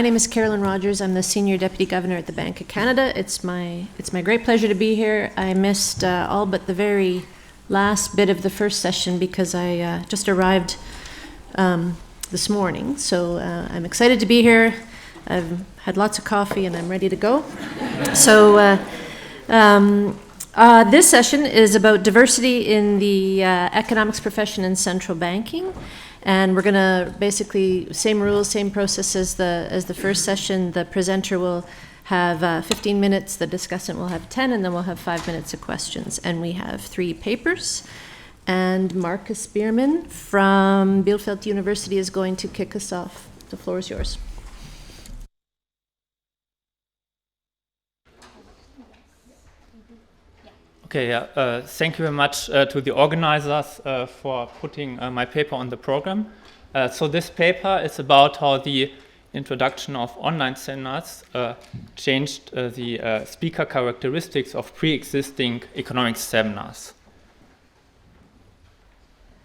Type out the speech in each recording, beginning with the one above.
name is Carolyn Rogers. I'm the Senior Deputy Governor at the Bank of Canada. It's my great pleasure to be here. I missed all but the very last bit of the first session because I just arrived this morning. So I'm excited to be here. I've had lots of coffee and I'm ready to go. So this session is about diversity in the economics profession and central banking. And we're going to basically, same rules, same process as the first session. The presenter will have 15 minutes, the discussant will have 10, and then we'll have 5 minutes of questions. And we have 3 papers. And Marcus Biermann from Bielefeld University is going to kick us off. The floor is yours. Okay, thank you very much to the organizers for putting my paper on the program. So this paper is about how the introduction of online seminars changed the speaker characteristics of pre-existing economics seminars.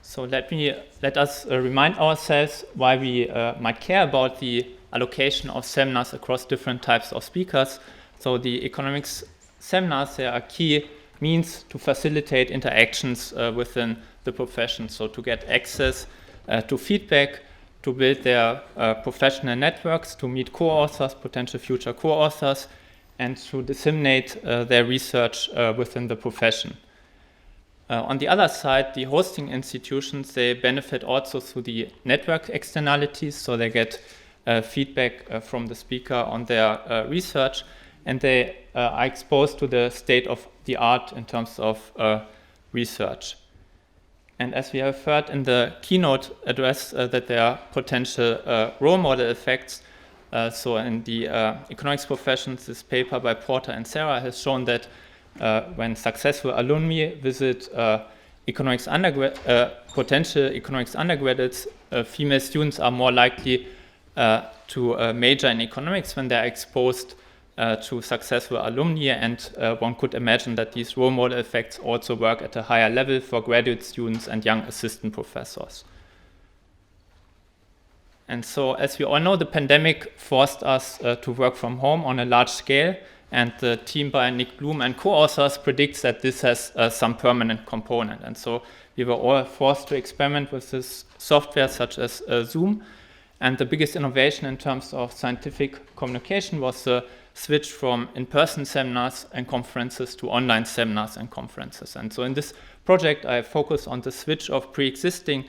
So let us remind ourselves why we might care about the allocation of seminars across different types of speakers. So the economics seminars, they are key means to facilitate interactions within the profession, so to get access to feedback, to build their professional networks, to meet co-authors, potential future co-authors, and to disseminate their research within the profession. On the other side, the hosting institutions, they benefit also through the network externalities, so they get feedback from the speaker on their research, and they are exposed to the state of the art in terms of research. And as we have heard in the keynote address, that there are potential role model effects. So in the economics professions, this paper by Porter and Sarah has shown that when successful alumni visit potential economics undergraduates, female students are more likely to major in economics when they are exposed to successful alumni, and one could imagine that these role model effects also work at a higher level for graduate students and young assistant professors. And so, as we all know, the pandemic forced us to work from home on a large scale, and the team by Nick Bloom and co-authors predicts that this has some permanent component. And so we were all forced to experiment with this software such as Zoom. And the biggest innovation in terms of scientific communication was the switch from in-person seminars and conferences to online seminars and conferences. And so in this project, I focus on the switch of pre-existing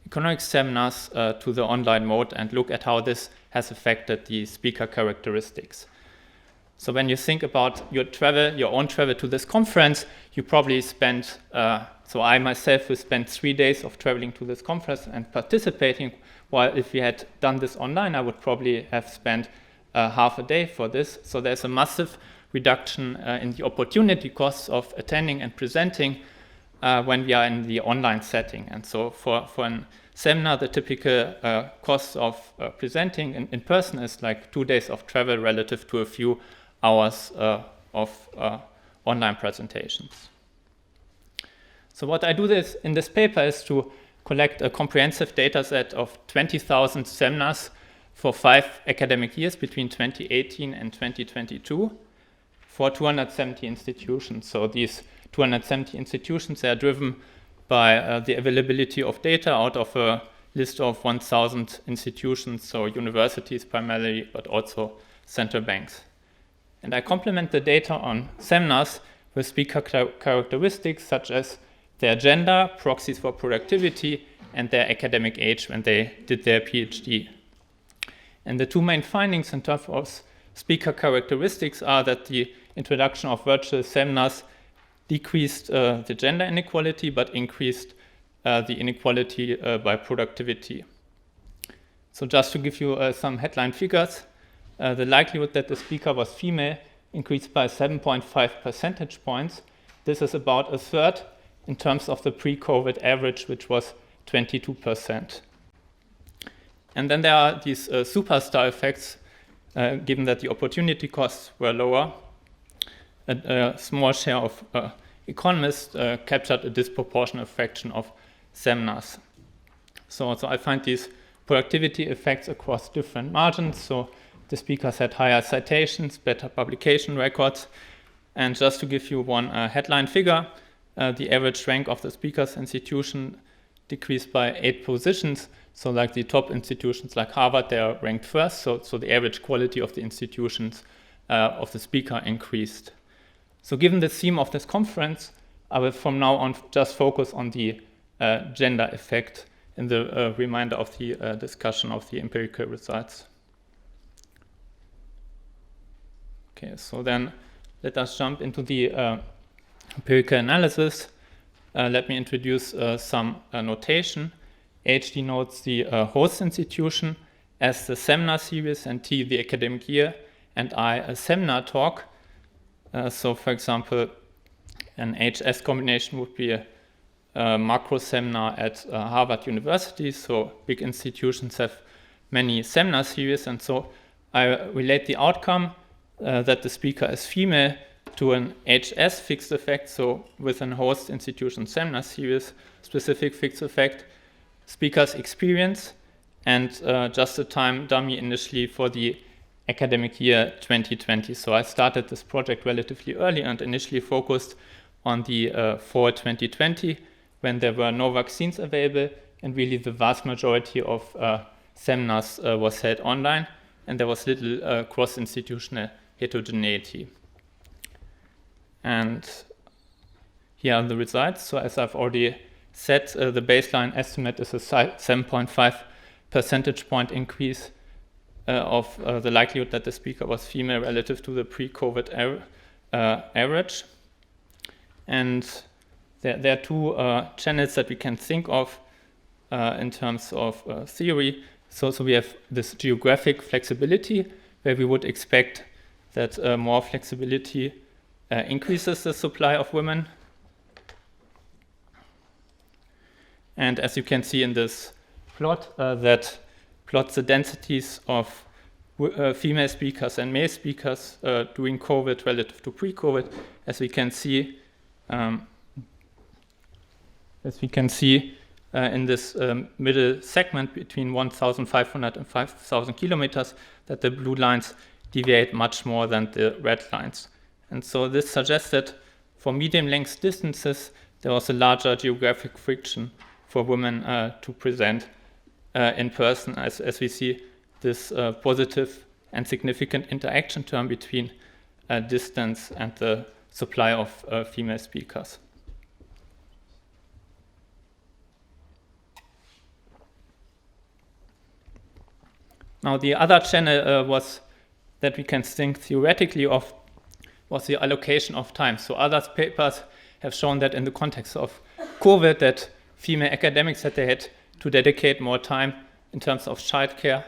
economics seminars to the online mode and look at how this has affected the speaker characteristics. So when you think about your own travel to this conference, you probably spent, so I myself will spend 3 days of traveling to this conference and participating, while if we had done this online, I would probably have spent half a day for this. So there's a massive reduction in the opportunity costs of attending and presenting when we are in the online setting. And so for a seminar, the typical cost of presenting in person is like 2 days of travel relative to a few hours of online presentations. So what I do in this paper is to collect a comprehensive data set of 20,000 seminars for 5 academic years between 2018 and 2022 for 270 institutions. So these 270 institutions are driven by the availability of data out of a list of 1,000 institutions, so universities primarily, but also central banks. And I complement the data on seminars with speaker characteristics such as their gender, proxies for productivity, and their academic age when they did their PhD. And the 2 main findings in terms of speaker characteristics are that the introduction of virtual seminars decreased the gender inequality, but increased the inequality by productivity. So just to give you some headline figures, the likelihood that the speaker was female increased by 7.5 percentage points. This is about a third in terms of the pre-COVID average, which was 22%. And then there are these superstar effects, given that the opportunity costs were lower. A small share of economists captured a disproportionate fraction of seminars. So I find these productivity effects across different margins. So the speakers had higher citations, better publication records. And just to give you one headline figure, the average rank of the speakers institution decreased by 8 positions. So like the top institutions like Harvard, they are ranked first. So the average quality of the institutions of the speaker increased. So given the theme of this conference, I will from now on just focus on the gender effect in the remainder of the discussion of the empirical results. Okay, so then let us jump into the empirical analysis. Let me introduce some notation. H denotes the host institution, S the seminar series, and T the academic year, and I a seminar talk. So for example, an HS combination would be a macro seminar at Harvard University. So big institutions have many seminar series, and so I relate the outcome that the speaker is female to an HS fixed effect. So with an host institution seminar series, specific fixed effect, speakers experience, and just a time dummy initially for the academic year 2020. So I started this project relatively early and initially focused on the fall 2020, when there were no vaccines available and really the vast majority of seminars was held online, and there was little cross-institutional heterogeneity. And here are the results. So as I've already said, the baseline estimate is a 7.5 percentage point increase of the likelihood that the speaker was female relative to the pre-COVID average. And there are two channels that we can think of in terms of theory. So we have this geographic flexibility, where we would expect that more flexibility increases the supply of women. And as you can see in this plot, that plots the densities of female speakers and male speakers during COVID relative to pre-COVID. As we can see in this middle segment between 1,500 and 5,000 kilometers, that the blue lines deviate much more than the red lines. And so this suggests that for medium length distances, there was a larger geographic friction for women to present in person, as we see this positive and significant interaction term between distance and the supply of female speakers. Now, the other channel was that we can think theoretically of was the allocation of time. So other papers have shown that in the context of COVID, that female academics that they had to dedicate more time in terms of childcare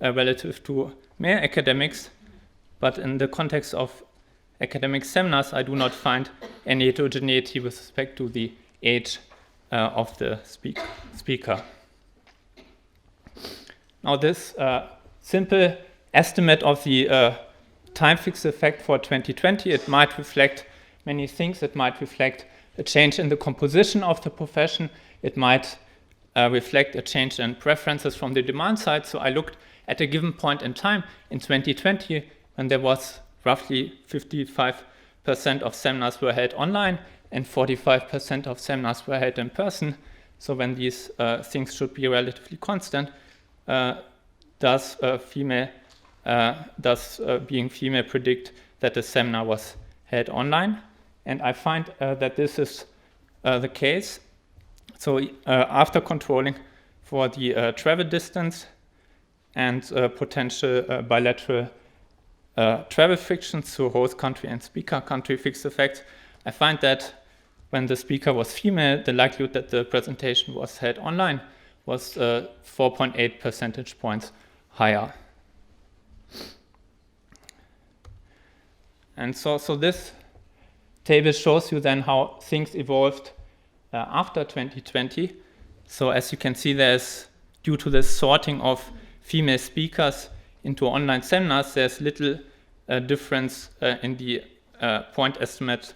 relative to male academics. But in the context of academic seminars, I do not find any heterogeneity with respect to the age of the speaker. Now this simple estimate of the time fixed effect for 2020, it might reflect many things. It might reflect a change in the composition of the profession. It might reflect a change in preferences from the demand side. So I looked at a given point in time in 2020 when there was roughly 55% of seminars were held online and 45% of seminars were held in person. So when these things should be relatively constant, does being female predict that the seminar was held online? And I find that this is the case. So after controlling for the travel distance and potential bilateral travel frictions to host country and speaker country fixed effects, I find that when the speaker was female, the likelihood that the presentation was held online was 4.8 percentage points higher. And so this table shows you then how things evolved after 2020. So as you can see, there's, due to the sorting of female speakers into online seminars, there's little difference in the point estimate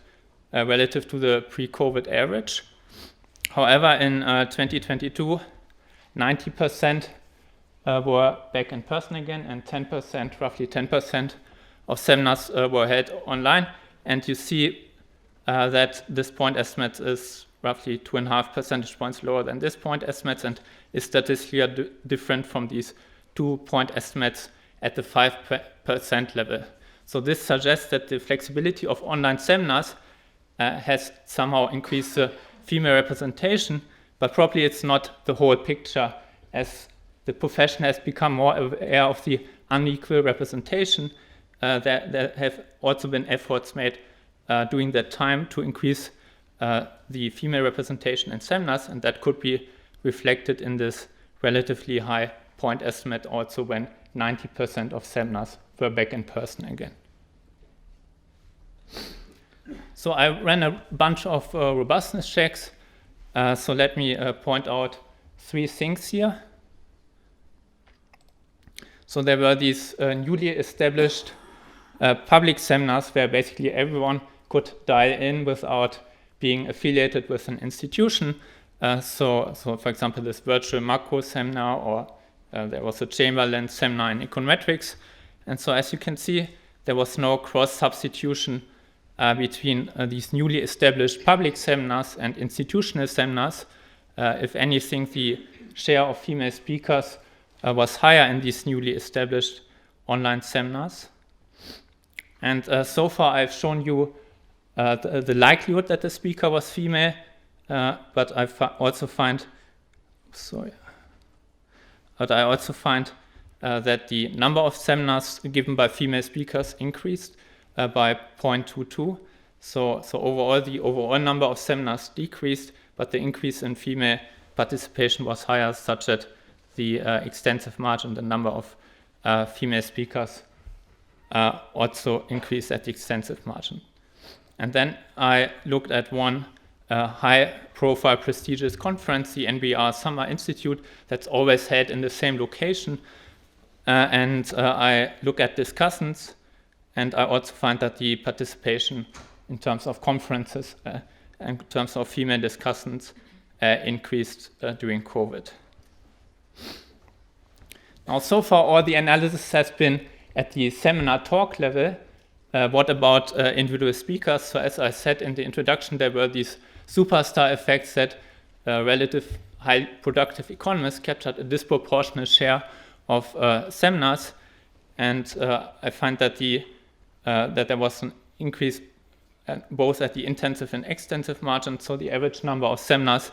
relative to the pre-COVID average. However, in 2022, 90% were back in person again, and 10%, roughly 10% of seminars were held online. And you see that this point estimate is roughly 2.5 percentage points lower than this point estimates, and is statistically different from these 2 point estimates at the 5% level. So this suggests that the flexibility of online seminars has somehow increased the female representation, but probably it's not the whole picture, as the profession has become more aware of the unequal representation. There have also been efforts made during that time to increase the female representation in seminars, and that could be reflected in this relatively high point estimate also when 90% of seminars were back in person again. So I ran a bunch of robustness checks. So let me point out 3 things here. So there were these newly established public seminars where basically everyone could dial in without being affiliated with an institution. So for example, this virtual macro seminar, or there was a Chamberlain seminar in econometrics. And so as you can see, there was no cross-substitution between these newly established public seminars and institutional seminars. If anything, the share of female speakers was higher in these newly established online seminars. And so far I've shown you the likelihood that the speaker was female, but I also find that the number of seminars given by female speakers increased by 0.22. So overall, the overall number of seminars decreased, but the increase in female participation was higher, such that the extensive margin, the number of female speakers, also increased at the extensive margin. And then I looked at one high-profile prestigious conference, the NBR Summer Institute, that's always held in the same location. And I look at discussants, and I also find that the participation in terms of conferences and in terms of female discussants increased during COVID. Now, so far, all the analysis has been at the seminar talk level. What about individual speakers? So as I said in the introduction, there were these superstar effects that relative high productive economists captured a disproportionate share of seminars. And I find that that there was an increase both at the intensive and extensive margin. So the average number of seminars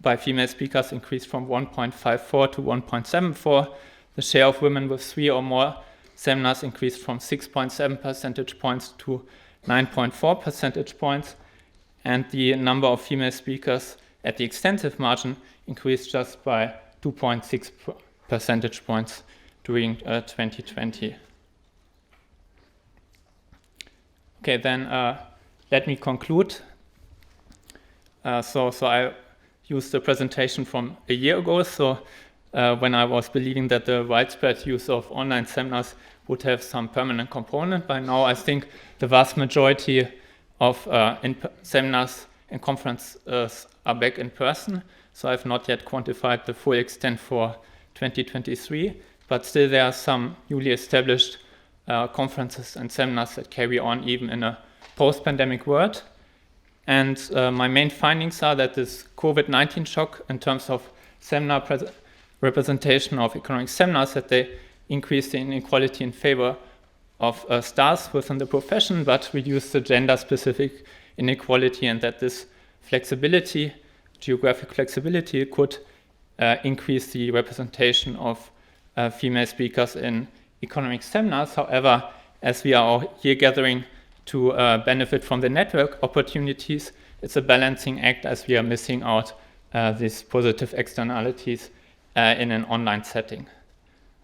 by female speakers increased from 1.54 to 1.74. The share of women with 3 or more seminars increased from 6.7 percentage points to 9.4 percentage points. And the number of female speakers at the extensive margin increased just by 2.6 percentage points during 2020. Okay, then let me conclude. So I used the presentation from a year ago. So when I was believing that the widespread use of online seminars would have some permanent component. By now, I think the vast majority of seminars and conferences are back in person. So I've not yet quantified the full extent for 2023, but still there are some newly established conferences and seminars that carry on even in a post-pandemic world. And my main findings are that this COVID-19 shock in terms of seminar representation of economic seminars, that they increase the inequality in favor of stars within the profession, but reduce the gender-specific inequality, and that this flexibility, geographic flexibility, could increase the representation of female speakers in economic seminars. However, as we are all here gathering to benefit from the network opportunities, it's a balancing act, as we are missing out these positive externalities in an online setting.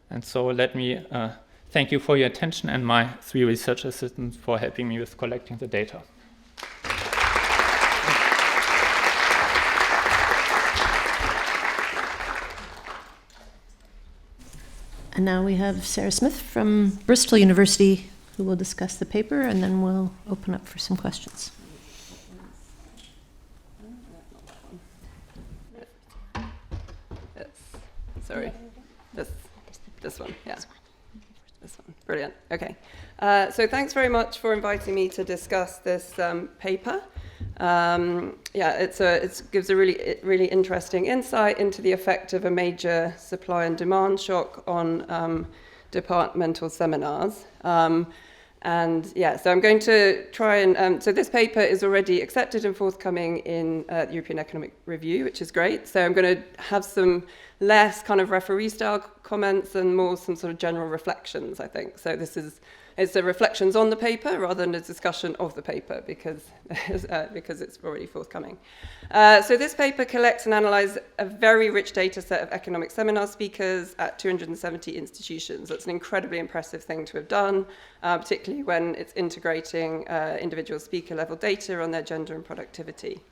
And so let me thank you for your attention, and my 3 research assistants for helping me with collecting the data. And now we have Sarah Smith from Bristol University, who will discuss the paper, and then we'll open up for some questions. Sorry. This one, yeah. This one, brilliant. Okay. So thanks very much for inviting me to discuss this paper. It gives a really interesting insight into the effect of a major supply and demand shock on departmental seminars. So I'm going to try and, so this paper is already accepted and forthcoming in the European Economic Review, which is great. So I'm going to have some less kind of referee style comments and more some sort of general reflections, I think. So it's a reflections on the paper rather than a discussion of the paper because it's already forthcoming. So this paper collects and analyzes a very rich data set of economic seminar speakers at 270 institutions. That's an incredibly impressive thing to have done, particularly when it's integrating individual speaker level data on their gender and productivity.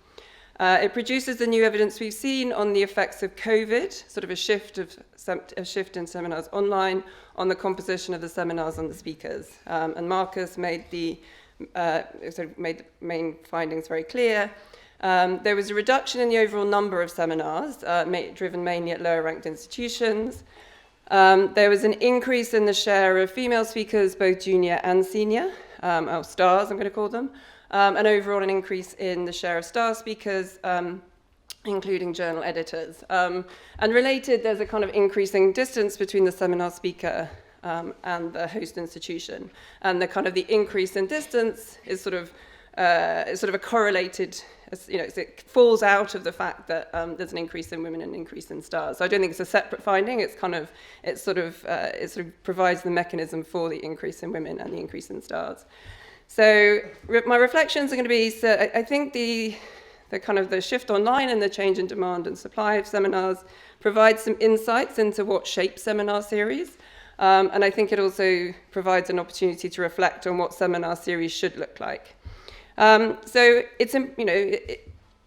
It produces the new evidence we've seen on the effects of COVID, sort of a shift in seminars online, on the composition of the seminars and the speakers. And Marcus made the main findings very clear. There was a reduction in the overall number of seminars, driven mainly at lower ranked institutions. There was an increase in the share of female speakers, both junior and senior, or stars, I'm going to call them. And overall an increase in the share of star speakers, including journal editors. And related, there's a kind of increasing distance between the seminar speaker and the host institution. And the kind of the increase in distance is sort of a correlated, it falls out of the fact that there's an increase in women and an increase in stars. So I don't think it's a separate finding. It sort of provides the mechanism for the increase in women and the increase in stars. So my reflections are going to be, so I think the kind of the shift online and the change in demand and supply of seminars provides some insights into what shapes seminar series. And I think it also provides an opportunity to reflect on what seminar series should look like. So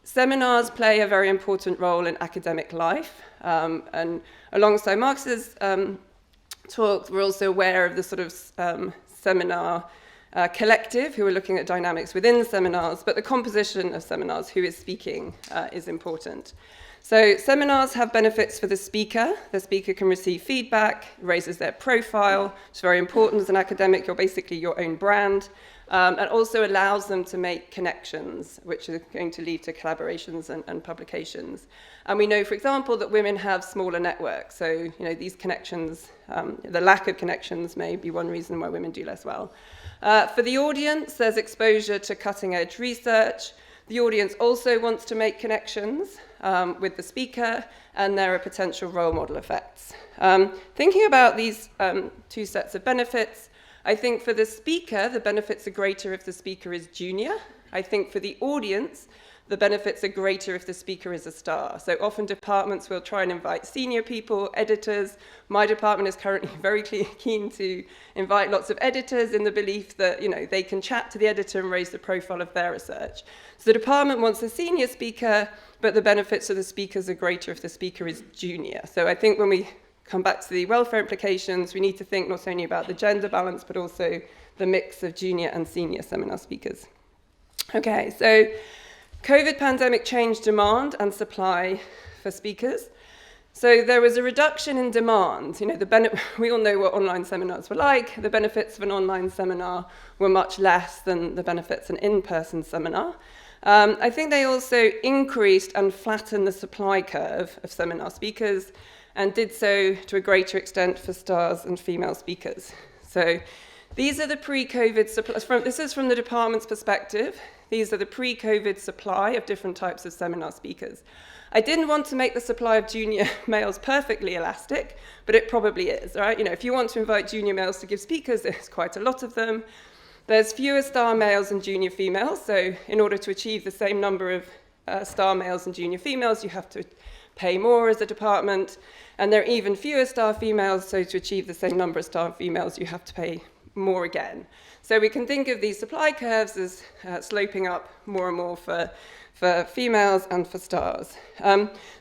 seminars play a very important role in academic life. And alongside Marx's talk, we're also aware of the sort of seminar collective who are looking at dynamics within seminars, but the composition of seminars, who is speaking, is important. So seminars have benefits for the speaker. The speaker can receive feedback, raises their profile. It's very important as an academic. You're basically your own brand, and also allows them to make connections, which are going to lead to collaborations and publications. And we know, for example, that women have smaller networks. So, these connections, the lack of connections may be one reason why women do less well. For the audience, there's exposure to cutting-edge research. The audience also wants to make connections with the speaker, and there are potential role model effects. Thinking about these two sets of benefits, I think for the speaker, the benefits are greater if the speaker is junior. I think for the audience, the benefits are greater if the speaker is a star. So often departments will try and invite senior people, editors. My department is currently very keen to invite lots of editors in the belief that they can chat to the editor and raise the profile of their research. So the department wants a senior speaker, but the benefits of the speakers are greater if the speaker is junior. So I think when we come back to the welfare implications, we need to think not only about the gender balance, but also the mix of junior and senior seminar speakers. Okay, so COVID pandemic changed demand and supply for speakers. So there was a reduction in demand. We all know what online seminars were like. The benefits of an online seminar were much less than the benefits of an in-person seminar. I think they also increased and flattened the supply curve of seminar speakers and did so to a greater extent for stars and female speakers. So these are the pre-COVID supplies. This is from the department's perspective. These are the pre-COVID supply of different types of seminar speakers. I didn't want to make the supply of junior males perfectly elastic, but it probably is, right? If you want to invite junior males to give speakers, there's quite a lot of them. There's fewer star males and junior females, so in order to achieve the same number of star males and junior females, you have to pay more as a department, and there are even fewer star females, so to achieve the same number of star females, you have to pay more again. So we can think of these supply curves as sloping up more and more for females and for stars.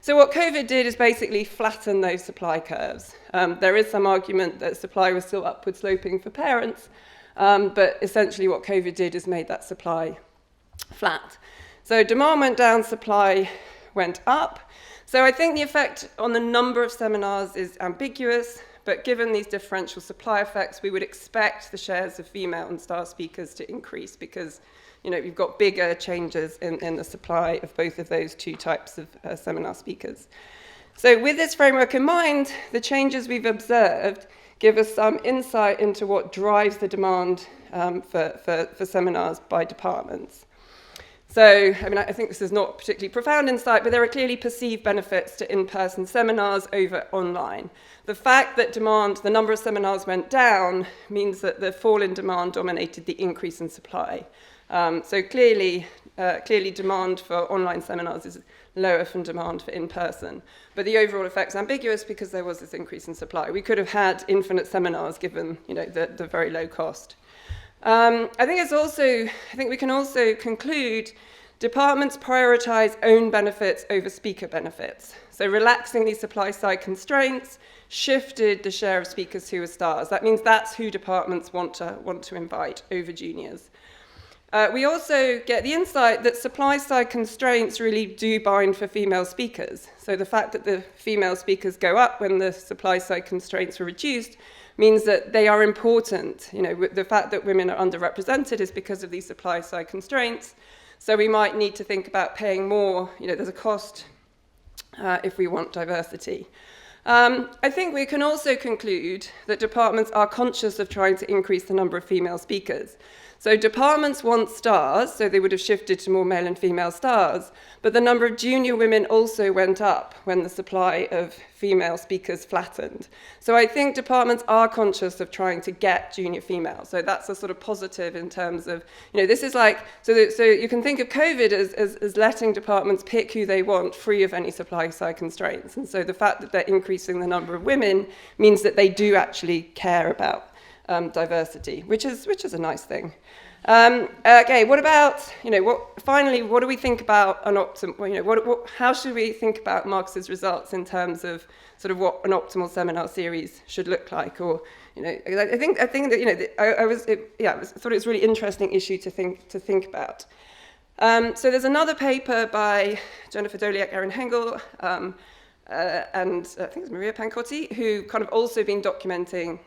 So what COVID did is basically flatten those supply curves. There is some argument that supply was still upward sloping for parents, but essentially what COVID did is made that supply flat. So demand went down, supply went up. So I think the effect on the number of seminars is ambiguous, but given these differential supply effects, we would expect the shares of female and star speakers to increase because, you know, you've got bigger changes in the supply of both of those two types of seminar speakers. So with this framework in mind, the changes we've observed give us some insight into what drives the demand for seminars by departments. So, I mean, I think this is not particularly profound insight, but there are clearly perceived benefits to in-person seminars over online. The fact that the number of seminars went down means that the fall in demand dominated the increase in supply. So clearly demand for online seminars is lower from demand for in-person. But the overall effect's ambiguous because there was this increase in supply. We could have had infinite seminars given, you know, the very low cost. I think we can also conclude departments prioritize own benefits over speaker benefits. So relaxing these supply side constraints shifted the share of speakers who are stars. That means that's who departments want to invite over juniors. We also get the insight that supply side constraints really do bind for female speakers. So the fact that the female speakers go up when the supply side constraints were reduced means that they are important. You know, the fact that women are underrepresented is because of these supply side constraints. So we might need to think about paying more. You know, there's a cost if we want diversity. I think we can also conclude that departments are conscious of trying to increase the number of female speakers. So departments want stars, so they would have shifted to more male and female stars, but the number of junior women also went up when the supply of female speakers flattened. So I think departments are conscious of trying to get junior females. So that's a sort of positive in terms of, you know, this is like, so you can think of COVID as letting departments pick who they want free of any supply side constraints. And so the fact that they're increasing the number of women means that they do actually care about diversity, which is a nice thing. Okay, what about, you know, what do we think about an optimal, you know, how should we think about Marcus's results in terms of sort of what an optimal seminar series should look like? Or, you know, I think that, you know, I thought it was a really interesting issue to think about. So there's another paper by Jennifer Doliak, Erin Hengel, and I think it's Maria Pancotti, who kind of also been documenting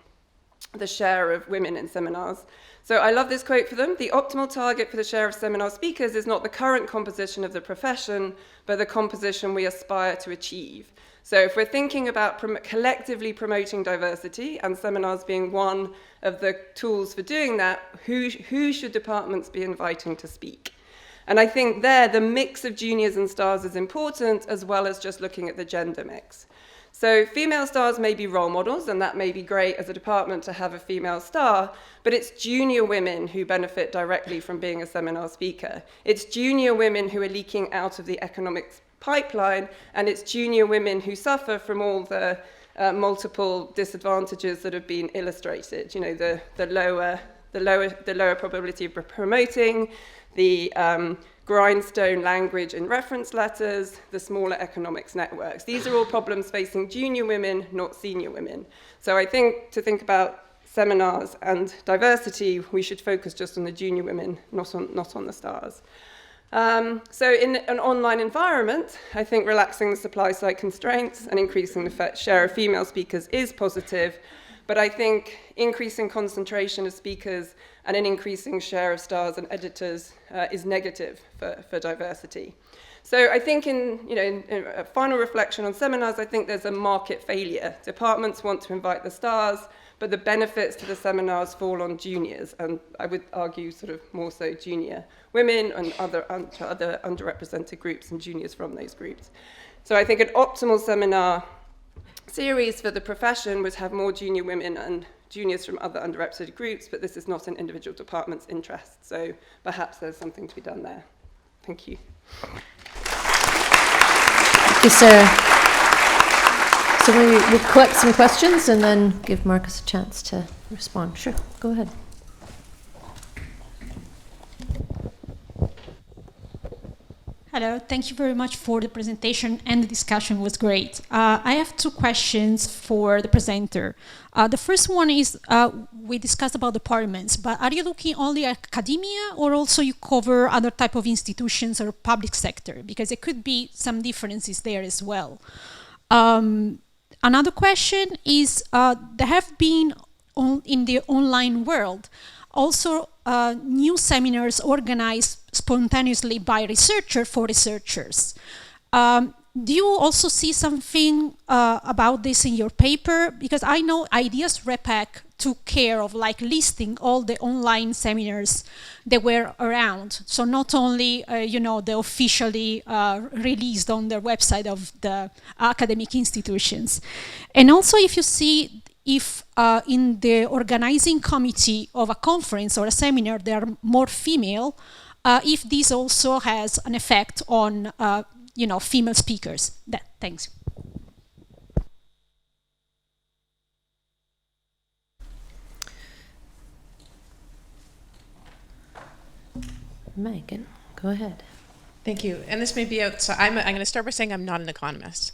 the share of women in seminars. So I love this quote for them. The optimal target for the share of seminar speakers is not the current composition of the profession, but the composition we aspire to achieve. So if we're thinking about collectively promoting diversity and seminars being one of the tools for doing that, who should departments be inviting to speak? And I think there, the mix of juniors and stars is important, as well as just looking at the gender mix. So female stars may be role models, and that may be great as a department to have a female star, but it's junior women who benefit directly from being a seminar speaker. It's junior women who are leaking out of the economics pipeline, and it's junior women who suffer from all the multiple disadvantages that have been illustrated. You know, the lower probability of promoting, the grindstone language in reference letters, the smaller economics networks. These are all problems facing junior women, not senior women. So I think to think about seminars and diversity, we should focus just on the junior women, not on the stars. So in an online environment, I think relaxing the supply side constraints and increasing the share of female speakers is positive, but I think increasing concentration of speakers and an increasing share of stars and editors is negative for diversity. So I think in a final reflection on seminars, I think there's a market failure. Departments want to invite the stars, but the benefits to the seminars fall on juniors, and I would argue sort of more so junior women and other underrepresented groups and juniors from those groups. So I think an optimal seminar series for the profession would have more junior women and juniors from other underrepresented groups, but this is not in individual departments' interest, so perhaps there's something to be done there. Thank you. Thank you, Sarah. So we'll collect some questions and then give Marcus a chance to respond. Sure, go ahead. Hello, thank you very much for the presentation, and the discussion was great. I have two questions for the presenter. The first one is, we discussed about departments, but are you looking only at academia, or also you cover other type of institutions or public sector? Because there could be some differences there as well. Another question is, there have been in the online world also new seminars organized spontaneously by researchers for researchers. Do you also see something about this in your paper? Because I know Ideas Repack took care of like listing all the online seminars that were around. So not only the officially released on their website of the academic institutions. And also if you see if in the organizing committee of a conference or a seminar there are more female, if this also has an effect on female speakers. Thanks. Megan, go ahead. Thank you. And this may be outside. I'm going to start by saying I'm not an economist.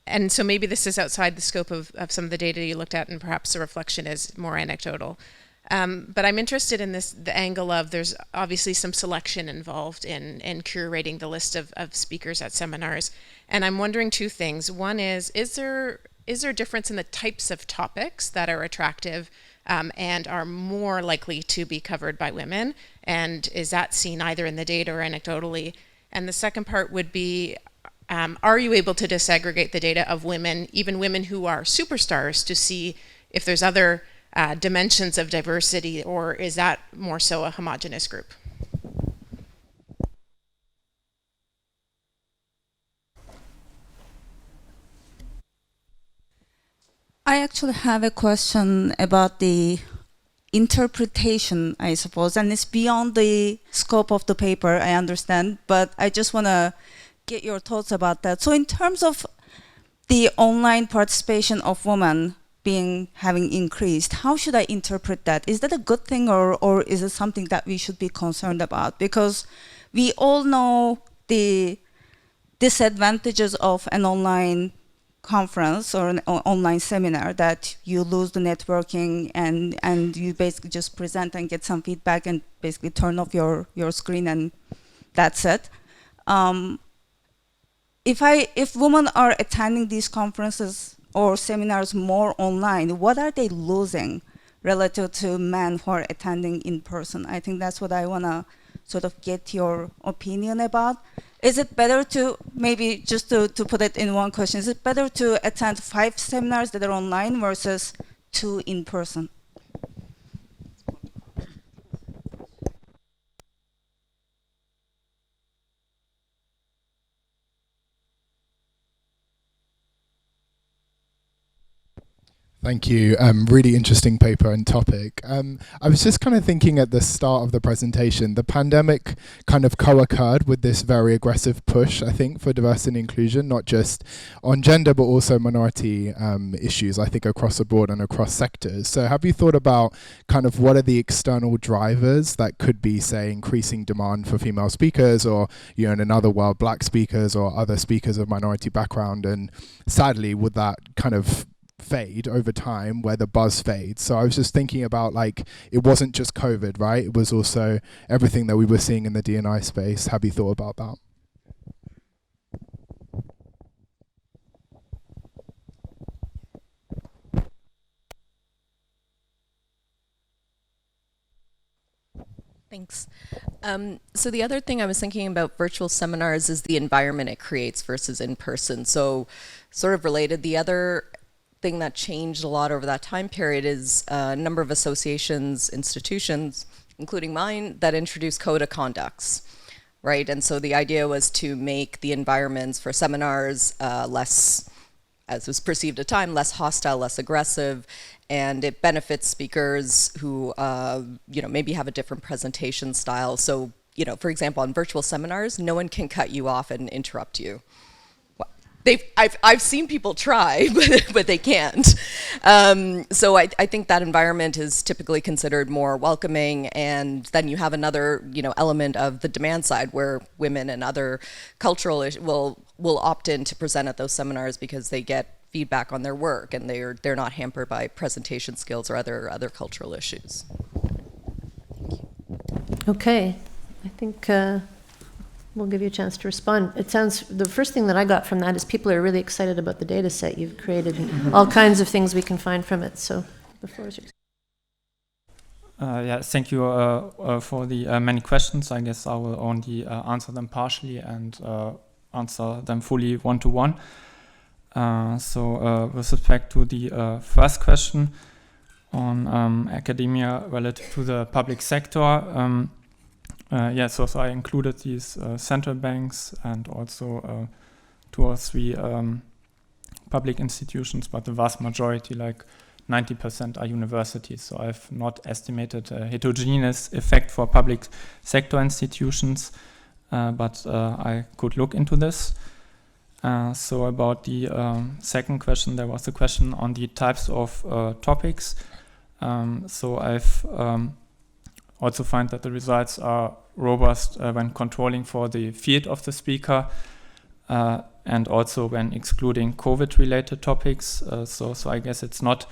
And so maybe this is outside the scope of some of the data you looked at, and perhaps the reflection is more anecdotal. But I'm interested in the angle of there's obviously some selection involved in curating the list of speakers at seminars. And I'm wondering two things. One is there a difference in the types of topics that are attractive and are more likely to be covered by women? And is that seen either in the data or anecdotally? And the second part would be, are you able to disaggregate the data of women, even women who are superstars, to see if there's other dimensions of diversity, or is that more so a homogeneous group? I actually have a question about the interpretation, I suppose, and it's beyond the scope of the paper, I understand, but I just want to get your thoughts about that. So in terms of the online participation of women having increased, how should I interpret that? Is that a good thing, or is it something that we should be concerned about? Because we all know the disadvantages of an online conference or an online seminar, that you lose the networking and you basically just present and get some feedback and basically turn off your screen and that's it. If women are attending these conferences or seminars more online, what are they losing relative to men who are attending in person? I think that's what I want to sort of get your opinion about. Is it better to, maybe just to put it in one question, is it better to attend 5 seminars that are online versus 2 in person? Thank you. Really interesting paper and topic. I was just kind of thinking at the start of the presentation, the pandemic kind of co-occurred with this very aggressive push, I think, for diversity and inclusion, not just on gender, but also minority issues, I think, across the board and across sectors. So have you thought about kind of what are the external drivers that could be, say, increasing demand for female speakers, or, you know, in another world, black speakers or other speakers of minority background? And sadly, would that kind of fade over time where the buzz fades? So I was just thinking about, like, it wasn't just COVID, right? It was also everything that we were seeing in the D&I space. Have you thought about that? Thanks. So the other thing I was thinking about virtual seminars is the environment it creates versus in person. So sort of related, the other thing that changed a lot over that time period is a number of associations, institutions, including mine, that introduced code of conducts, right? And so the idea was to make the environments for seminars less, as was perceived at the time, less hostile, less aggressive, and it benefits speakers who, maybe have a different presentation style. So, for example, on virtual seminars, no one can cut you off and interrupt you. I've seen people try, but they can't. So I think that environment is typically considered more welcoming, and then you have another element of the demand side where women and other cultural will opt in to present at those seminars because they get feedback on their work and they're not hampered by presentation skills or other cultural issues. Okay, I think we'll give you a chance to respond. It sounds, the first thing that I got from that is people are really excited about the data set you've created and all kinds of things we can find from it. So the floor is yours. Yeah, thank you for the many questions. I guess I will only answer them partially and answer them fully one-to-one. So with respect to the first question on academia relative to the public sector, so I included these central banks and also 2 or 3 public institutions, but the vast majority, like 90%, are universities. So I've not estimated a heterogeneous effect for public sector institutions, but I could look into this. So about the second question, there was a question on the types of topics. So I've also find that the results are robust when controlling for the field of the speaker and also when excluding COVID-related topics. So I guess it's not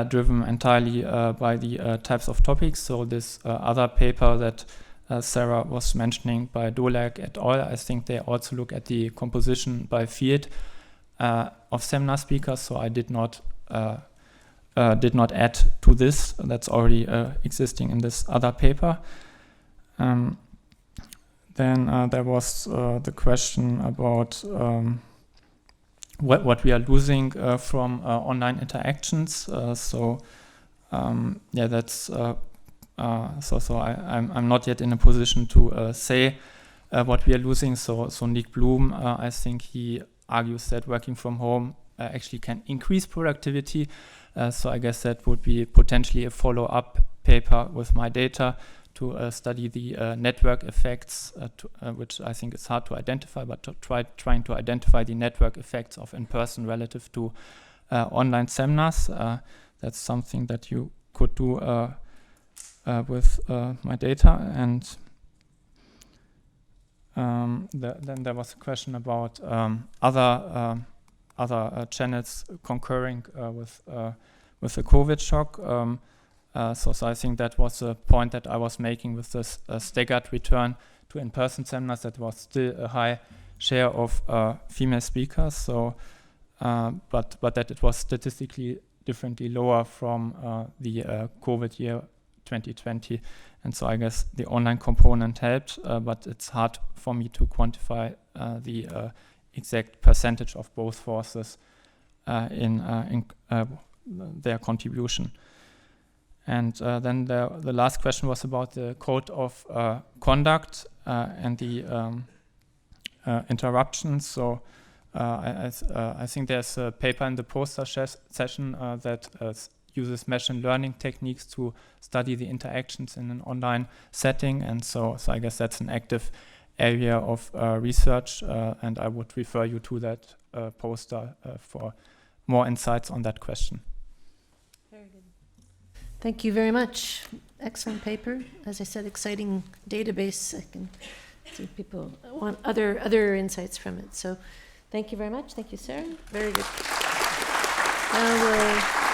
driven entirely by the types of topics. So this other paper that Sarah was mentioning by Dolak et al., I think they also look at the composition by field of seminar speakers. So I did not add to this. That's already existing in this other paper. Then there was the question about what we are losing from online interactions. That's I'm not yet in a position to say what we are losing. So Nick Bloom, I think he argues that working from home actually can increase productivity. So I guess that would be potentially a follow-up paper with my data to study the network effects, which I think is hard to identify, but trying to identify the network effects of in-person relative to online seminars. That's something that you could do with my data. And then there was a question about other channels concurring with the COVID shock. So I think that was a point that I was making with this staggered return to in-person seminars. That was still a high share of female speakers. So, but that it was statistically differently lower from the COVID year 2020. And so I guess the online component helped, but it's hard for me to quantify the exact percentage of both forces in their contribution. And then the last question was about the code of conduct and the interruptions. So I think there's a paper in the poster session that uses machine learning techniques to study the interactions in an online setting. And so I guess that's an active area of research, and I would refer you to that poster for more insights on that question. Very good. Thank you very much. Excellent paper. As I said, exciting database. I can see people want other insights from it. So thank you very much. Thank you, Sarah. Very good. Now we'll